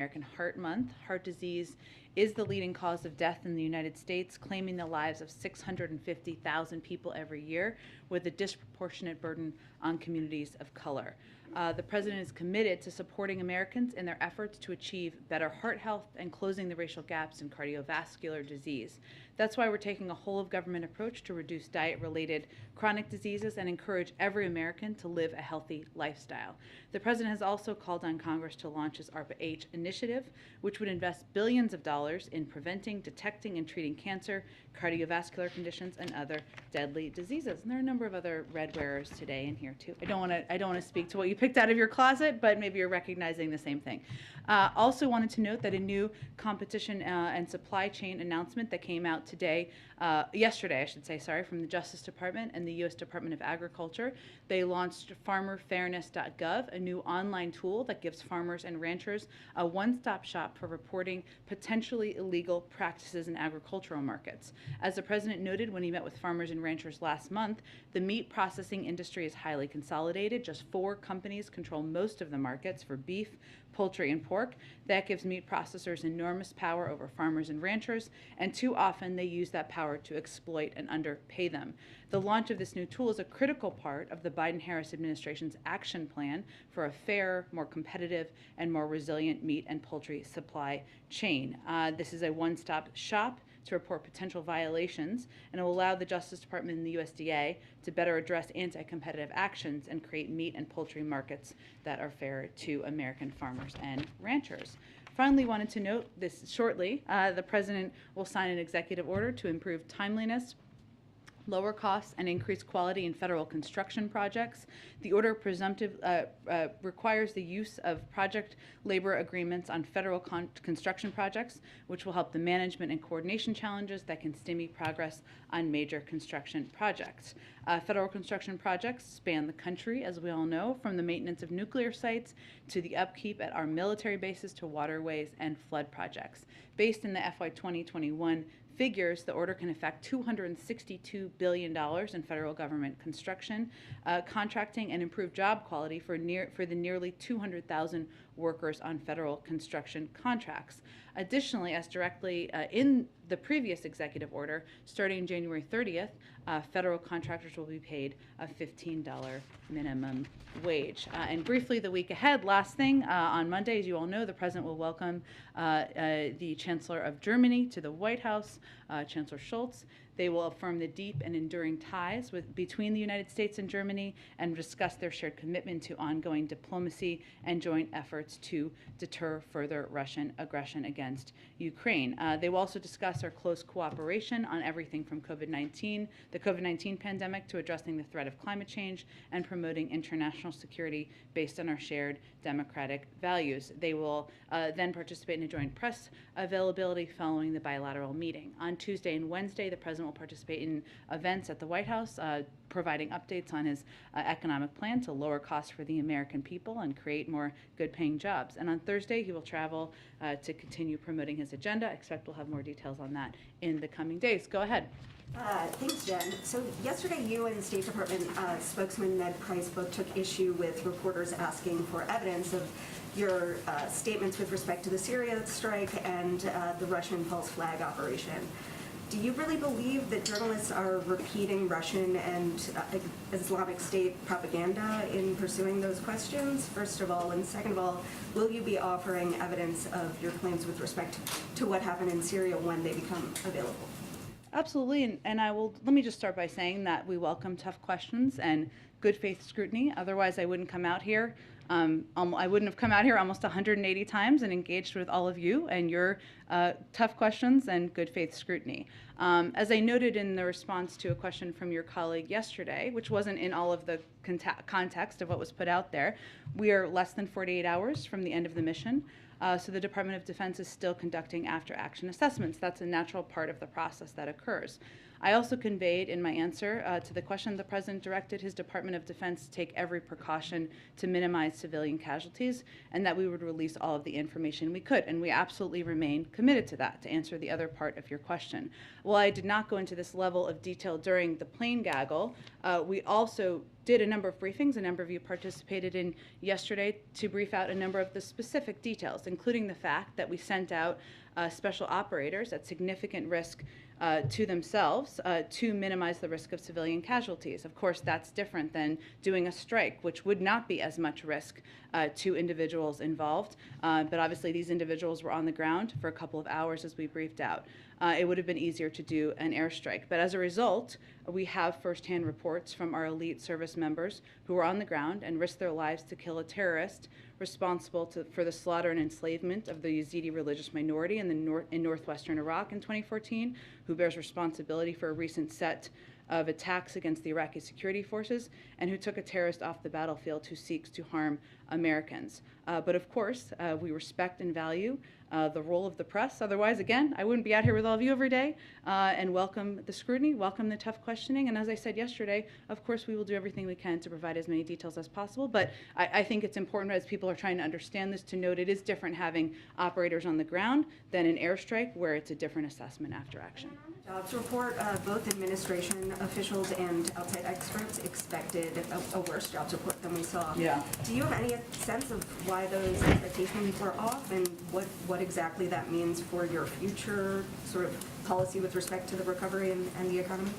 American Heart Month. Heart disease is the leading cause of death in the United States, claiming the lives of 650,000 people every year, with a disproportionate burden on communities of color. The President is committed to supporting Americans in their efforts to achieve better heart health and closing the racial gaps in cardiovascular disease. That's why we're taking a whole-of-government approach to reduce diet-related chronic diseases and encourage every American to live a healthy lifestyle. The President has also called on Congress to launch his ARPA-H initiative, which would invest billions of dollars in preventing, detecting, and treating cancer, cardiovascular conditions, and other deadly diseases. And there are a number of other red wearers today in here too. I don't want to speak to what you picked out of your closet, but maybe you're recognizing the same thing. Also wanted to note that a new competition and supply chain announcement that came out yesterday, from the Justice Department and the U.S. Department of Agriculture. They launched farmerfairness.gov, a new online tool that gives farmers and ranchers a one-stop shop for reporting potentially illegal practices in agricultural markets. As the President noted when he met with farmers and ranchers last month, the meat processing industry is highly consolidated. Just 4 companies control most of the markets for beef, poultry, and pork. That gives meat processors enormous power over farmers and ranchers, and too often they use that power to exploit and underpay them. The launch of this new tool is a critical part of the Biden-Harris administration's action plan for a fair, more competitive, and more resilient meat and poultry supply chain. This is a one-stop shop to report potential violations, and it will allow the Justice Department and the USDA to better address anti-competitive actions and create meat and poultry markets that are fair to American farmers and ranchers. Finally, wanted to note this shortly, the President will sign an executive order to improve timeliness, lower costs, and increase quality in federal construction projects. The order requires the use of project labor agreements on federal construction projects, which will help the management and coordination challenges that can stymie progress on major construction projects. Federal construction projects span the country, as we all know, from the maintenance of nuclear sites to the upkeep at our military bases to waterways and flood projects. Based in the FY 2021 figures, the order can affect $262 billion in federal government construction, contracting, and improve job quality for the nearly 200,000 workers on federal construction contracts. Additionally, as directly in the previous executive order, starting January 30th, federal contractors will be paid a $15 minimum wage. And briefly, the week ahead, last thing, on Monday, as you all know, the President will welcome the Chancellor of Germany to the White House, Chancellor Scholz. They will affirm the deep and enduring ties between the United States and Germany and discuss their shared commitment to ongoing diplomacy and joint efforts to deter further Russian aggression against Ukraine. They will also discuss our close cooperation on everything from the COVID-19 pandemic to addressing the threat of climate change and promoting international security based on our shared democratic values. They will then participate in a joint press availability following the bilateral meeting. On Tuesday and Wednesday, the President will participate in events at the White House, providing updates on his economic plan to lower costs for the American people and create more good-paying jobs. And on Thursday, he will travel to continue promoting his agenda. I expect we'll have more details on that in the coming days. Go ahead. Thanks, Jen. So yesterday, you and the State Department spokesman Ned Price both took issue with reporters asking for evidence of your statements with respect to the Syria strike and the Russian false flag operation. Do you really believe that journalists are repeating Russian and Islamic State propaganda in pursuing those questions, first of all? And second of all, will you be offering evidence of your claims with respect to what happened in Syria when they become available? Absolutely, and let me just start by saying that we welcome tough questions and good faith scrutiny. Otherwise, I wouldn't come out here. I wouldn't have come out here almost 180 times and engaged with all of you and your tough questions and good faith scrutiny. As I noted in the response to a question from your colleague yesterday, which wasn't in all of the context of what was put out there, we are less than 48 hours from the end of the mission. So the Department of Defense is still conducting after-action assessments. That's a natural part of the process that occurs. I also conveyed in my answer to the question the President directed his Department of Defense to take every precaution to minimize civilian casualties, and that we would release all of the information we could. And we absolutely remain committed to that, to answer the other part of your question. While I did not go into this level of detail during the plane gaggle, we also did a number of briefings. A number of you participated in yesterday to brief out a number of the specific details, including the fact that we sent out special operators at significant risk to themselves to minimize the risk of civilian casualties. Of course, that's different than doing a strike, which would not be as much risk to individuals involved. But obviously, these individuals were on the ground for a couple of hours as we briefed out. It would have been easier to do an airstrike. But as a result, we have firsthand reports from our elite service members who were on the ground and risked their lives to kill a terrorist responsible for the slaughter and enslavement of the Yazidi religious minority in northwestern Iraq in 2014, who bears responsibility for a recent set of attacks against the Iraqi security forces, and who took a terrorist off the battlefield who seeks to harm Americans. But of course, we respect and value the role of the press. Otherwise, again, I wouldn't be out here with all of you every day, and welcome the scrutiny, welcome the tough questioning. And as I said yesterday, of course, we will do everything we can to provide as many details as possible. But I think it's important, as people are trying to understand this, to note it is different having operators on the ground than an airstrike, where it's a different assessment after action. Jobs report, both administration officials and outside experts expected a worse jobs report than we saw. Yeah. Do you have any sense of why those expectations were off, and what exactly that means for your future sort of policy with respect to the recovery and the economy?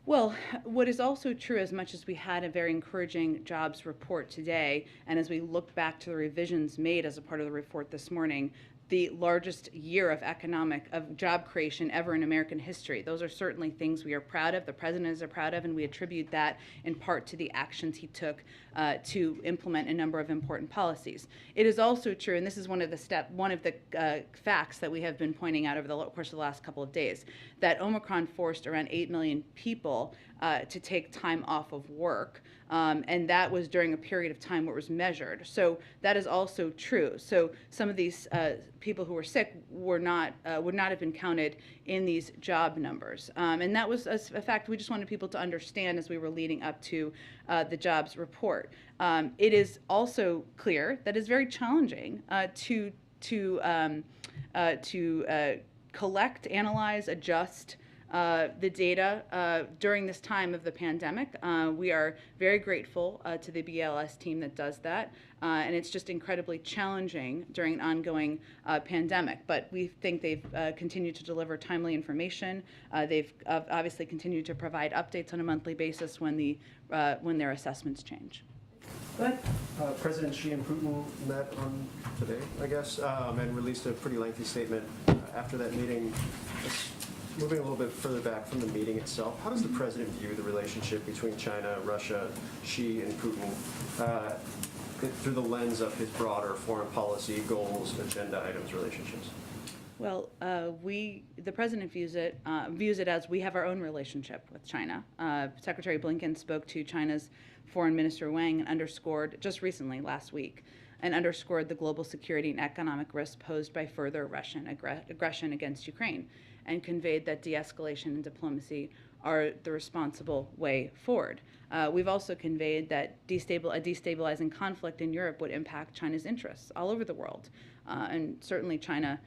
Well, what is also true, as much as we had a very encouraging jobs report today, and as we look back to the revisions made as a part of the report this morning, the largest year of job creation ever in American history. Those are certainly things we are proud of, the President is proud of, and we attribute that in part to the actions he took to implement a number of important policies. It is also true, and this is one of the facts that we have been pointing out over the course of the last couple of days, that Omicron forced around 8 million people to take time off of work. And that was during a period of time where it was measured. So that is also true. So some of these people who were sick would not have been counted in these job numbers. And that was a fact we just wanted people to understand as we were leading up to the jobs report. It is also clear that it's very challenging to collect, analyze, adjust the data during this time of the pandemic. We are very grateful to the BLS team that does that, and it's just incredibly challenging during an ongoing pandemic. But we think they've continued to deliver timely information. They've obviously continued to provide updates on a monthly basis when their assessments change. President Xi and Putin met on today, I guess, and released a pretty lengthy statement after that meeting. Moving a little bit further back from the meeting itself, how does the president view the relationship between China, Russia, Xi, and Putin through the lens of his broader foreign policy goals, agenda items, relationships? Well, the president views it as we have our own relationship with China. Secretary Blinken spoke to China's Foreign Minister Wang and underscored just recently, last week, and underscored the global security and economic risk posed by further Russian aggression against Ukraine, and conveyed that de-escalation and diplomacy are the responsible way forward. We've also conveyed that a destabilizing conflict in Europe would impact China's interests all over the world, and certainly China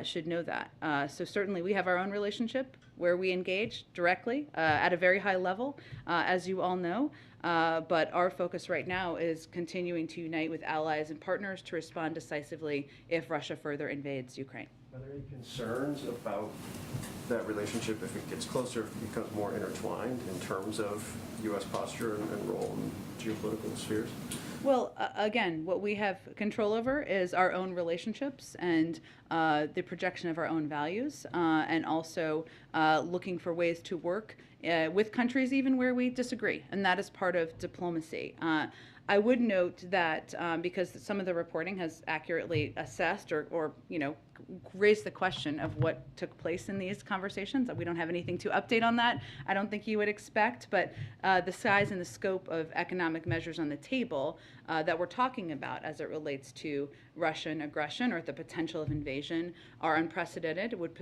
should know that. So certainly we have our own relationship where we engage directly at a very high level, as you all know. But our focus right now is continuing to unite with allies and partners to respond decisively if Russia further invades Ukraine. Are there any concerns about that relationship if it gets closer, if it becomes more intertwined in terms of U.S. posture and role in geopolitical spheres? Well, again, what we have control over is our own relationships and the projection of our own values, and also looking for ways to work with countries even where we disagree, and that is part of diplomacy. I would note that because some of the reporting has accurately assessed or raised the question of what took place in these conversations. We don't have anything to update on that. I don't think you would expect, but the size and the scope of economic measures on the table that we're talking about as it relates to Russian aggression or the potential of invasion are unprecedented. It would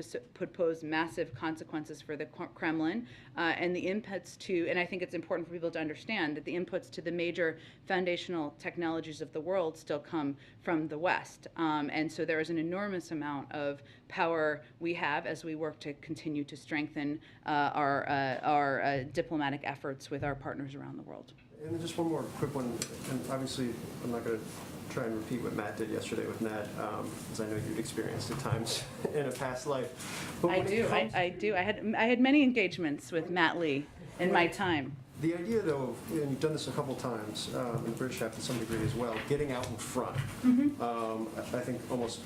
pose massive consequences for the Kremlin and the inputs to, and I think it's important for people to understand that the inputs to the major foundational technologies of the world still come from the West. And so there is an enormous amount of power we have as we work to continue to strengthen our diplomatic efforts with our partners around the world. And then just one more quick one, and obviously I'm not going to try and repeat what Matt did yesterday with Ned, as I know you've experienced at times in a past life. But I do. I had many engagements with Matt Lee in my time. The idea, though, and you've done this a couple times, and the British have to some degree as well, getting out in front. I think almost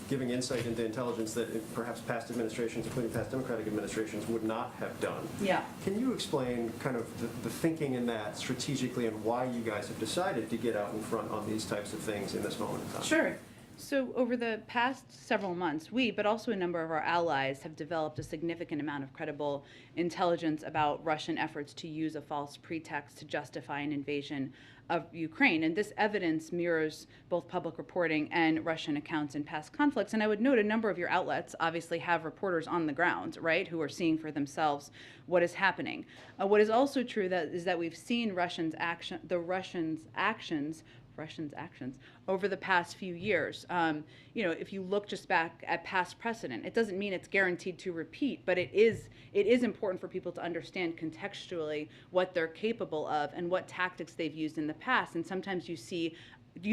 giving insight into intelligence that perhaps past administrations, including past Democratic administrations, would not have done. Yeah. Can you explain kind of the thinking in that strategically and why you guys have decided to get out in front on these types of things in this moment in time? Sure. So over the past several months, we, but also a number of our allies, have developed a significant amount of credible intelligence about Russian efforts to use a false pretext to justify an invasion of Ukraine. And this evidence mirrors both public reporting and Russian accounts in past conflicts. And I would note a number of your outlets obviously have reporters on the ground, right, who are seeing for themselves what is happening. What is also true is that we've seen Russians' actions over the past few years. If you look just back at past precedent, it doesn't mean it's guaranteed to repeat, but it is important for people to understand contextually what they're capable of and what tactics they've used in the past. And sometimes you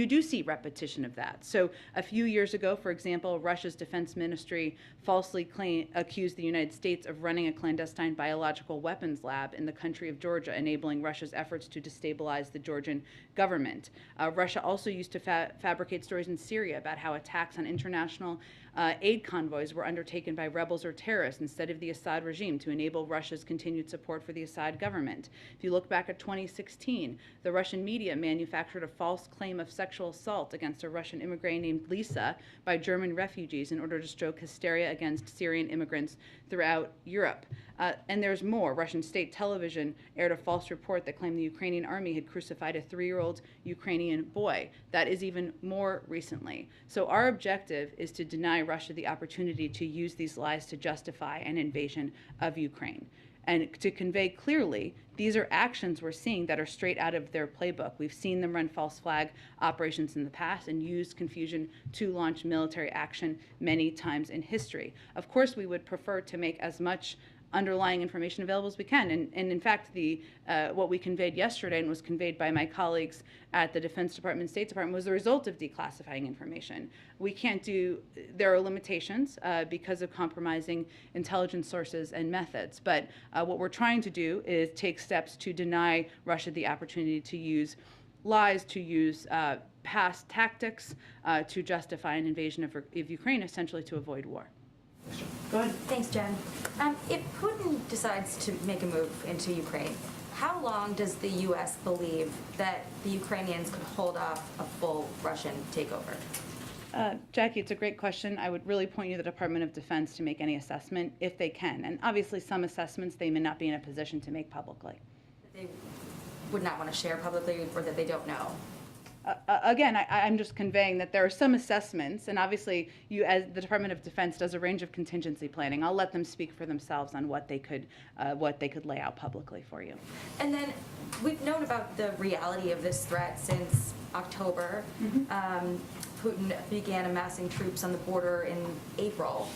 do see repetition of that. So a few years ago, for example, Russia's defense ministry falsely accused the United States of running a clandestine biological weapons lab in the country of Georgia, enabling Russia's efforts to destabilize the Georgian government. Russia also used to fabricate stories in Syria about how attacks on international aid convoys were undertaken by rebels or terrorists instead of the Assad regime to enable Russia's continued support for the Assad government. If you look back at 2016, the Russian media manufactured a false claim of sexual assault against a Russian immigrant named Lisa by German refugees in order to stoke hysteria against Syrian immigrants throughout Europe. And there's more. Russian state television aired a false report that claimed the Ukrainian army had crucified a 3-year-old Ukrainian boy. That is even more recently. So our objective is to deny Russia the opportunity to use these lies to justify an invasion of Ukraine. And to convey clearly, these are actions we're seeing that are straight out of their playbook. We've seen them run false flag operations in the past and use confusion to launch military action many times in history. Of course, we would prefer to make as much underlying information available as we can. And in fact, what we conveyed yesterday and was conveyed by my colleagues at the Defense Department and State Department was the result of declassifying information. There are limitations because of compromising intelligence sources and methods. But what we're trying to do is take steps to deny Russia the opportunity to use lies, to use past tactics to justify an invasion of Ukraine, essentially to avoid war. Go ahead. Thanks, Jen. If Putin decides to make a move into Ukraine, how long does the U.S. believe that the Ukrainians could hold off a full Russian takeover? Jackie, it's a great question. I would really point you to the Department of Defense to make any assessment if they can. And obviously some assessments they may not be in a position to make publicly. That they would not want to share publicly or that they don't know? Again, I'm just conveying that there are some assessments, and obviously you, as the Department of Defense, does a range of contingency planning. I'll let them speak for themselves on what they could lay out publicly for you. And then we've known about the reality of this threat since October. Putin began amassing troops on the border in April.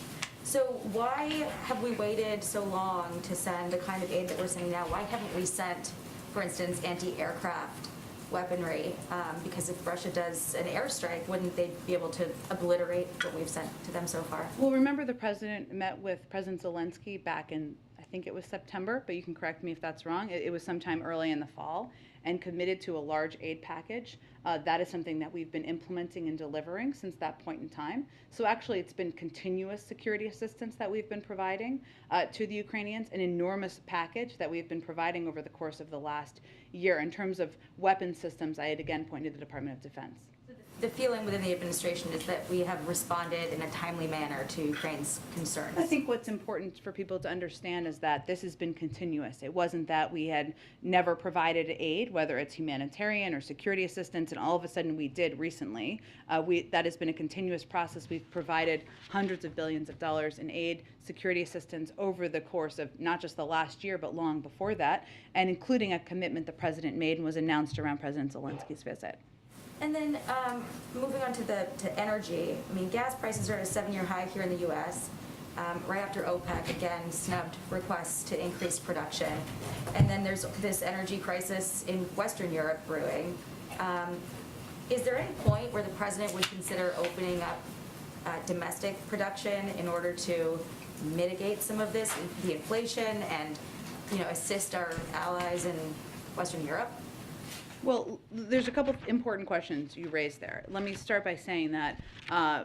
So why have we waited so long to send the kind of aid that we're sending now? Why haven't we sent, for instance, anti-aircraft weaponry? Because if Russia does an airstrike, wouldn't they be able to obliterate what we've sent to them so far? Well, remember the president met with President Zelensky back in, I think it was September, but you can correct me if that's wrong. It was sometime early in the fall, and committed to a large aid package. That is something that we've been implementing and delivering since that point in time. So actually, it's been continuous security assistance that we've been providing to the Ukrainians, an enormous package that we've been providing over the course of the last year. In terms of weapon systems, I had again pointed to the Department of Defense. The feeling within the administration is that we have responded in a timely manner to Ukraine's concerns. I think what's important for people to understand is that this has been continuous. It wasn't that we had never provided aid, whether it's humanitarian or security assistance, and all of a sudden we did recently. That has been a continuous process. We've provided hundreds of billions of dollars in aid, security assistance over the course of not just the last year, but long before that, and including a commitment the president made and was announced around President Zelensky's visit. And then moving on to energy, I mean, gas prices are at a 7-year high here in the U.S. Right after OPEC again snubbed requests to increase production, and then there's this energy crisis in Western Europe brewing. Is there any point where the president would consider opening up domestic production in order to mitigate some of this, the inflation, and assist our allies in Western Europe? Well, there's a couple of important questions you raised there. Let me start by saying that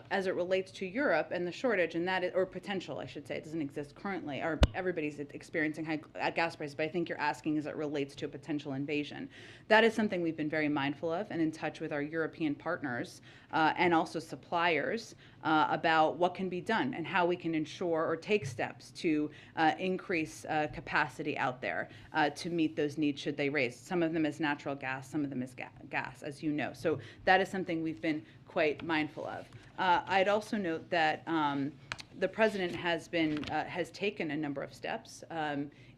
as it relates to Europe and the shortage, and that is, or potential, I should say, it doesn't exist currently, or everybody's experiencing high gas prices, but I think you're asking as it relates to a potential invasion. That is something we've been very mindful of and in touch with our European partners and also suppliers about what can be done and how we can ensure or take steps to increase capacity out there to meet those needs should they raise. Some of them is natural gas, some of them is gas, as you know. So that is something we've been quite mindful of. I'd also note that the president has taken a number of steps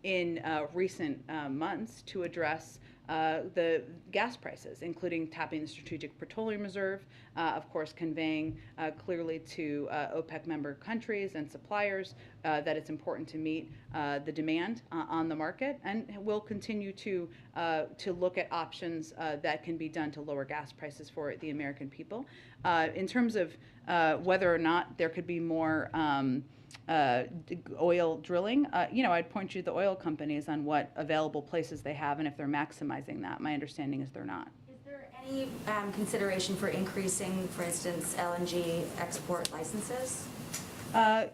in recent months to address the gas prices, including tapping the Strategic Petroleum Reserve, of course conveying clearly to OPEC member countries and suppliers that it's important to meet the demand on the market, and we'll continue to look at options that can be done to lower gas prices for the American people. In terms of whether or not there could be more oil drilling, I'd point you to the oil companies on what available places they have and if they're maximizing that. My understanding is they're not. Is there any consideration for increasing, for instance, LNG export licenses? I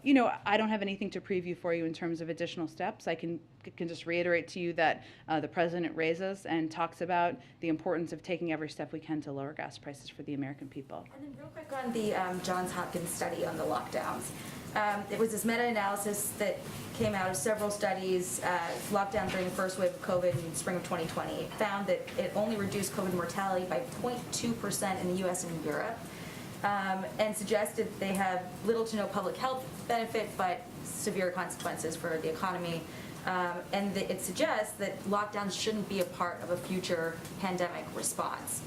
don't have anything to preview for you in terms of additional steps. I can just reiterate to you that the president raises and talks about the importance of taking every step we can to lower gas prices for the American people. And then real quick on the Johns Hopkins study on the lockdowns. It was this meta-analysis that came out of several studies, lockdown during the first wave of COVID in spring of 2020. It found that it only reduced COVID mortality by 0.2% in the U.S. and Europe, and suggested they have little to no public health benefit, but severe consequences for the economy. And it suggests that lockdowns shouldn't be a part of a future pandemic response.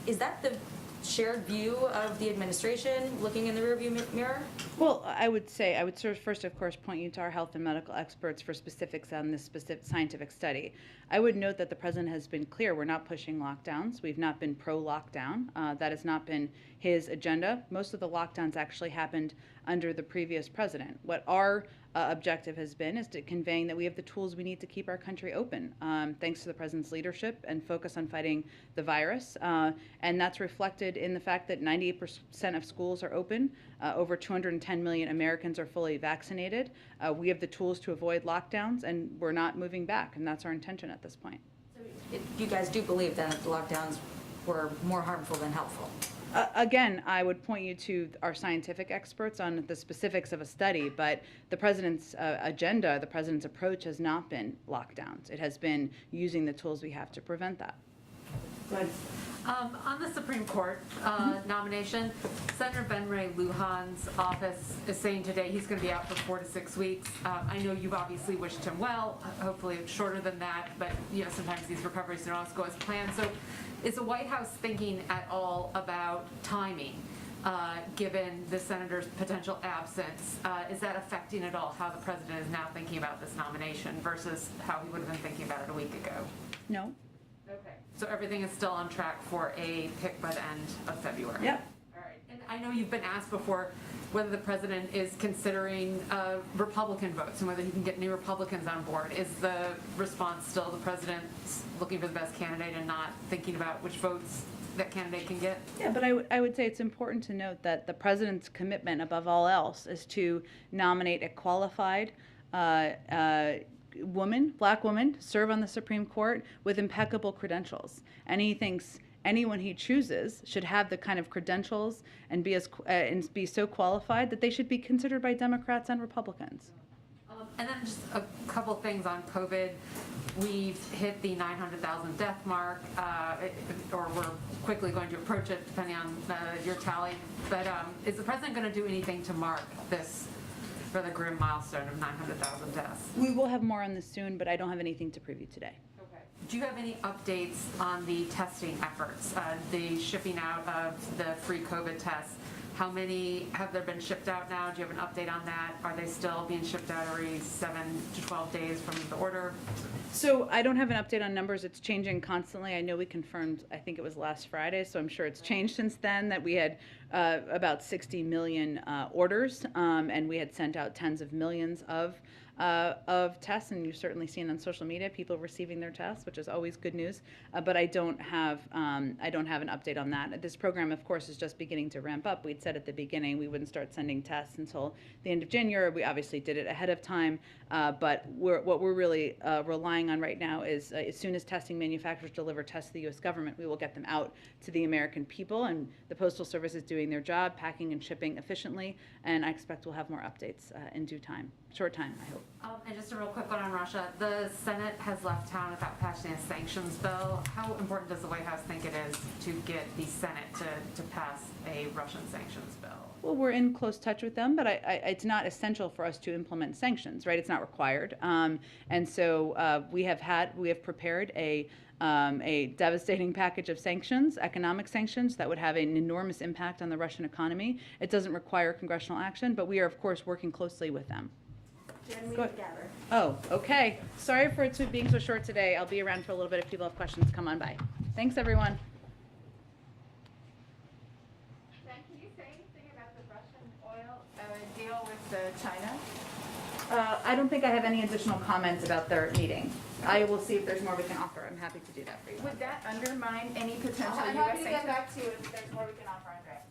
Is that the shared view of the administration looking in the rearview mirror? Well, I would first, of course, point you to our health and medical experts for specifics on this specific scientific study. I would note that the president has been clear we're not pushing lockdowns. We've not been pro-lockdown. That has not been his agenda. Most of the lockdowns actually happened under the previous president. What our objective has been is to conveying that we have the tools we need to keep our country open, thanks to the president's leadership and focus on fighting the virus. And that's reflected in the fact that 98% of schools are open. Over 210 million Americans are fully vaccinated. We have the tools to avoid lockdowns, and we're not moving back, and that's our intention at this point. So you guys do believe then that the lockdowns were more harmful than helpful? Again, I would point you to our scientific experts on the specifics of a study, but the president's agenda, the president's approach has not been lockdowns. It has been using the tools we have to prevent that. Good. On the Supreme Court nomination, Senator Ben Ray Lujan's office is saying today he's going to be out for 4 to 6 weeks. I know you've obviously wished him well. Hopefully it's shorter than that, but sometimes these recoveries don't always go as planned. So is the White House thinking at all about timing, given the senator's potential absence? Is that affecting at all how the president is now thinking about this nomination versus how he would have been thinking about it a week ago? No. Okay. So everything is still on track for a pick by the end of February? Yep. All right. And I know you've been asked before, whether the president is considering Republican votes and whether he can get new Republicans on board. Is the response still the president's looking for the best candidate and not thinking about which votes that candidate can get? Yeah, but I would say it's important to note that the president's commitment, above all else, is to nominate a qualified black woman, to serve on the Supreme Court with impeccable credentials. And he thinks anyone he chooses should have the kind of credentials and be so qualified that they should be considered by Democrats and Republicans. And then just a couple things on COVID. We've hit the 900,000 death mark, or we're quickly going to approach it, depending on your tally. But is the president going to do anything to mark this for the grim milestone of 900,000 deaths? We will have more on this soon, but I don't have anything to preview today. Okay. Do you have any updates on the testing efforts, the shipping out of the free COVID tests? How many have there been shipped out now? Do you have an update on that? Are they still being shipped out every 7 to 12 days from the order? So I don't have an update on numbers. It's changing constantly. I know we confirmed, I think it was last Friday, so I'm sure it's changed since then, that we had about 60 million orders, and we had sent out tens of millions of tests, and you've certainly seen on social media people receiving their tests, which is always good news. But I don't have an update on that. This program, of course, is just beginning to ramp up. We'd said at the beginning we wouldn't start sending tests until the end of January. We obviously did it ahead of time, but what we're really relying on right now is as soon as testing manufacturers deliver tests to the U.S. government, we will get them out to the American people, and the Postal Service is doing their job, packing and shipping efficiently, and I expect we'll have more updates in due time. Short time, I hope. And just a real quick one on Russia. The Senate has left town without passing a sanctions bill. How important does the White House think it is to get the Senate to pass a Russian sanctions bill? Well, we're in close touch with them, but it's not essential for us to implement sanctions, right? It's not required. And so we have prepared a devastating package of sanctions, economic sanctions, that would have an enormous impact on the Russian economy. It doesn't require congressional action, but we are, of course, working closely with them. Jen, we Go have ahead. gather. Oh, okay. Sorry for it being so short today. I'll be around for a little bit if people have questions. Come on by. Thanks, everyone. Jen, can you say anything about the Russian oil deal with China? I don't think I have any additional comments about their meeting. I will see if there's more we can offer. I'm happy to do that for you. Would that undermine any potential I'm U.S. happy to get sanctions? back to you if there's more we can offer, Andre.